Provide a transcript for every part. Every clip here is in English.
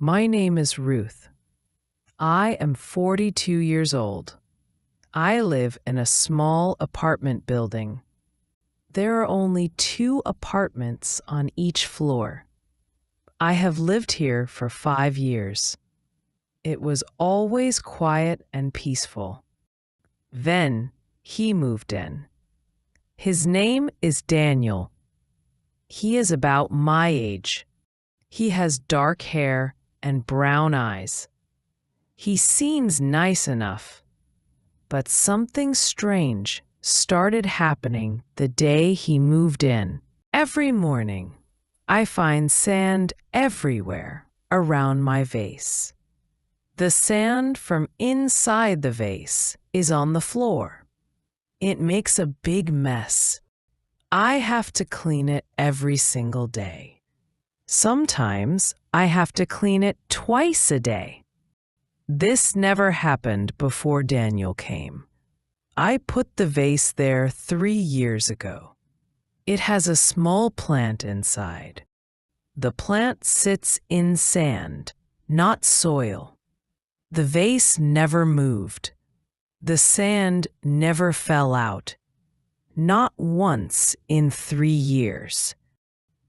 My name is Ruth. I am 42 years old. I live in a small apartment building. There are only 2 apartments on each floor. I have lived here for 5 years. It was always quiet and peaceful. Then he moved in. His name is Daniel. He is about my age. He has dark hair and brown eyes. He seems nice enough, but something strange started happening the day he moved in. Every morning, I find sand everywhere around my vase. The sand from inside the vase is on the floor. It makes a big mess. I have to clean it every single day. Sometimes I have to clean it twice a day. This never happened before Daniel came. I put the vase there 3 years ago. It has a small plant inside. The plant sits in sand, not soil. The vase never moved. The sand never fell out. Not once in 3 years.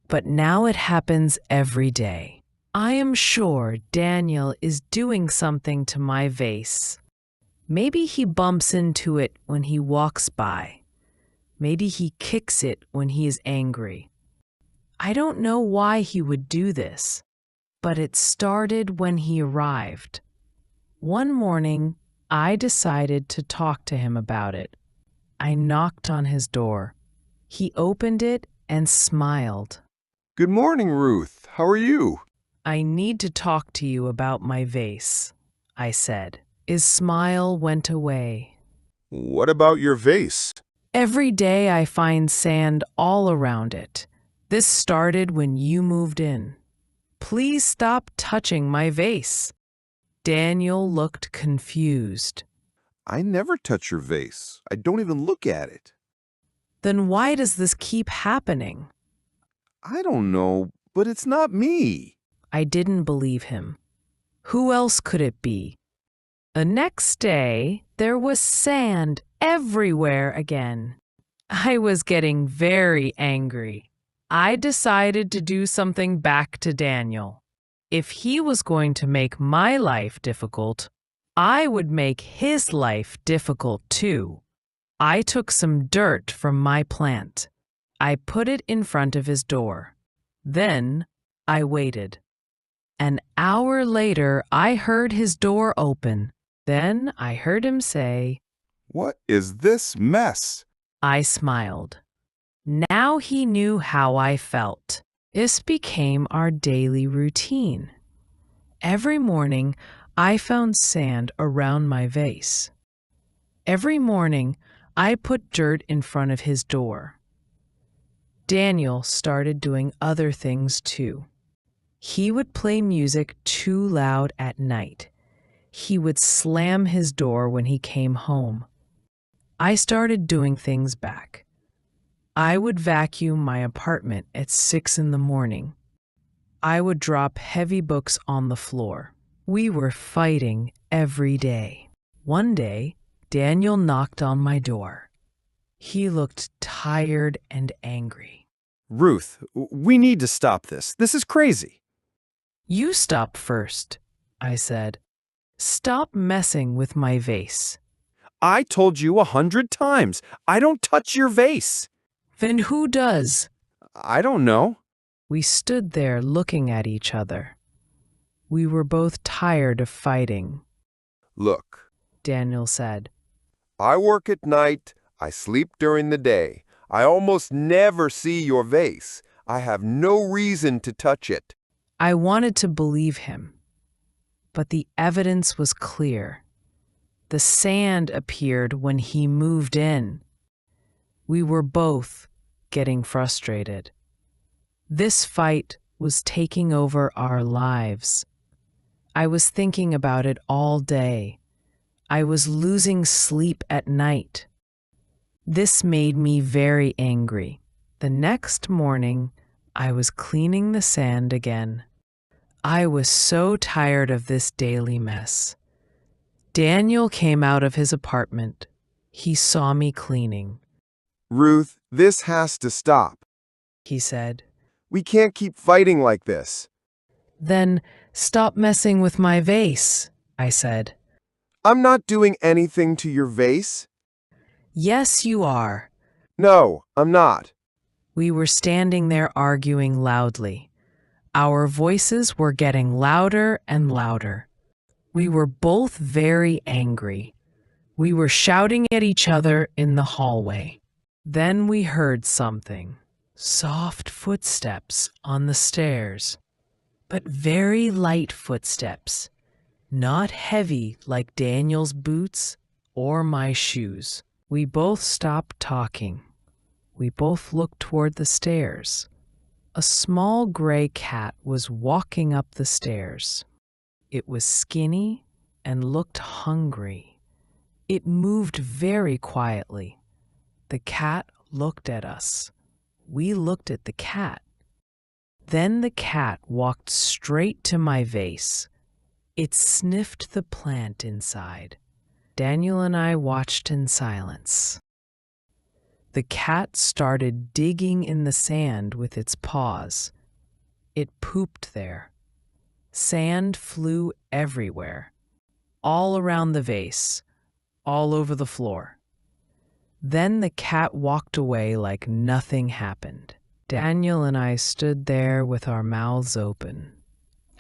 But now it happens every day. I am sure Daniel is doing something to my vase. Maybe he bumps into it when he walks by. Maybe he kicks it when he is angry. I don't know why he would do this, but it started when he arrived. One morning, I decided to talk to him about it. I knocked on his door. He opened it and smiled. Good morning, Ruth. How are you? I need to talk to you about my vase, I said. His smile went away. What about your vase? Every day I find sand all around it. This started when you moved in. Please stop touching my vase. Daniel looked confused. I never touch your vase. I don't even look at it. Then why does this keep happening? I don't know, but it's not me. I didn't believe him. Who else could it be? The next day, there was sand everywhere again. I was getting very angry. I decided to do something back to Daniel. If he was going to make my life difficult, I would make his life difficult too. I took some dirt from my plant. I put it in front of his door. Then I waited. An hour later, I heard his door open. Then I heard him say, What is this mess? I smiled. Now he knew how I felt. This became our daily routine. Every morning, I found sand around my vase. Every morning, I put dirt in front of his door. Daniel started doing other things too. He would play music too loud at night. He would slam his door when he came home. I started doing things back. I would vacuum my apartment at 6 in the morning. I would drop heavy books on the floor. We were fighting every day. One day, Daniel knocked on my door. He looked tired and angry. Ruth, we need to stop this. This is crazy. You stop first, I said. Stop messing with my vase. I told you 100 times. I don't touch your vase. Then who does? I don't know. We stood there looking at each other. We were both tired of fighting. Look, Daniel said. I work at night. I sleep during the day. I almost never see your vase. I have no reason to touch it. I wanted to believe him, but the evidence was clear. The sand appeared when he moved in. We were both getting frustrated. This fight was taking over our lives. I was thinking about it all day. I was losing sleep at night. This made me very angry. The next morning, I was cleaning the sand again. I was so tired of this daily mess. Daniel came out of his apartment. He saw me cleaning. Ruth, this has to stop. He said, We can't keep fighting like this. "Then stop messing with my vase," I said. I'm not doing anything to your vase. "Yes, you are." No, I'm not. We were standing there arguing loudly. Our voices were getting louder and louder. We were both very angry. We were shouting at each other in the hallway. Then we heard something. Soft footsteps on the stairs, but very light footsteps, not heavy like Daniel's boots or my shoes. We both stopped talking. We both looked toward the stairs. A small gray cat was walking up the stairs. It was skinny and looked hungry. It moved very quietly. The cat looked at us. We looked at the cat. Then the cat walked straight to my vase. It sniffed the plant inside. Daniel and I watched in silence. The cat started digging in the sand with its paws. It pooped there. Sand flew everywhere, all around the vase, all over the floor. Then the cat walked away like nothing happened. Daniel and I stood there with our mouths open.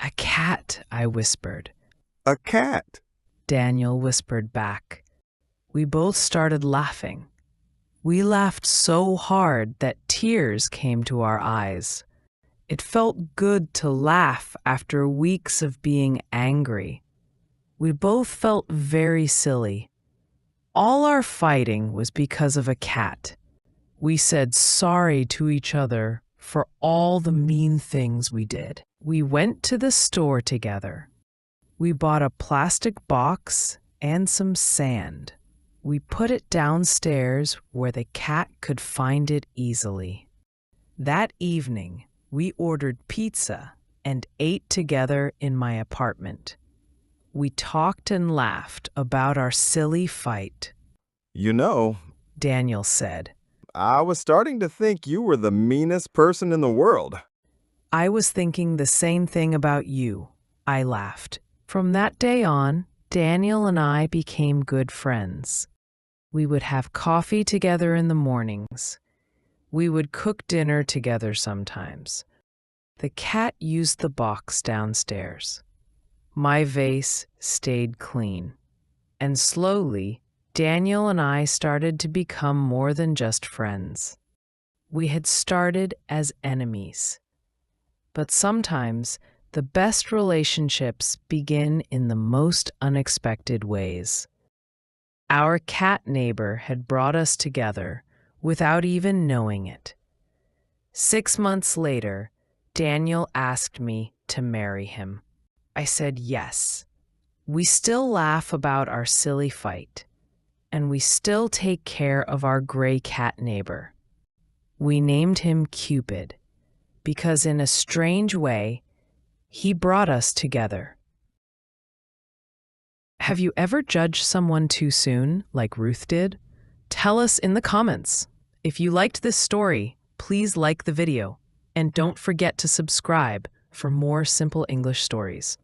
"A cat," I whispered. A cat. Daniel whispered back. We both started laughing. We laughed so hard that tears came to our eyes. It felt good to laugh after weeks of being angry. We both felt very silly. All our fighting was because of a cat. We said sorry to each other for all the mean things we did. We went to the store together. We bought a plastic box and some sand. We put it downstairs where the cat could find it easily. That evening, we ordered pizza and ate together in my apartment. We talked and laughed about our silly fight. You know, Daniel said. I was starting to think you were the meanest person in the world. I was thinking the same thing about you. I laughed. From that day on, Daniel and I became good friends. We would have coffee together in the mornings. We would cook dinner together sometimes. The cat used the box downstairs. My vase stayed clean. And slowly, Daniel and I started to become more than just friends. We had started as enemies. But sometimes, the best relationships begin in the most unexpected ways. Our cat neighbor had brought us together without even knowing it. 6 months later, Daniel asked me to marry him. I said yes. We still laugh about our silly fight, and we still take care of our gray cat neighbor. We named him Cupid because in a strange way, he brought us together. Have you ever judged someone too soon, like Ruth did? Tell us in the comments. If you liked this story, please like the video, and don't forget to subscribe for more simple English stories.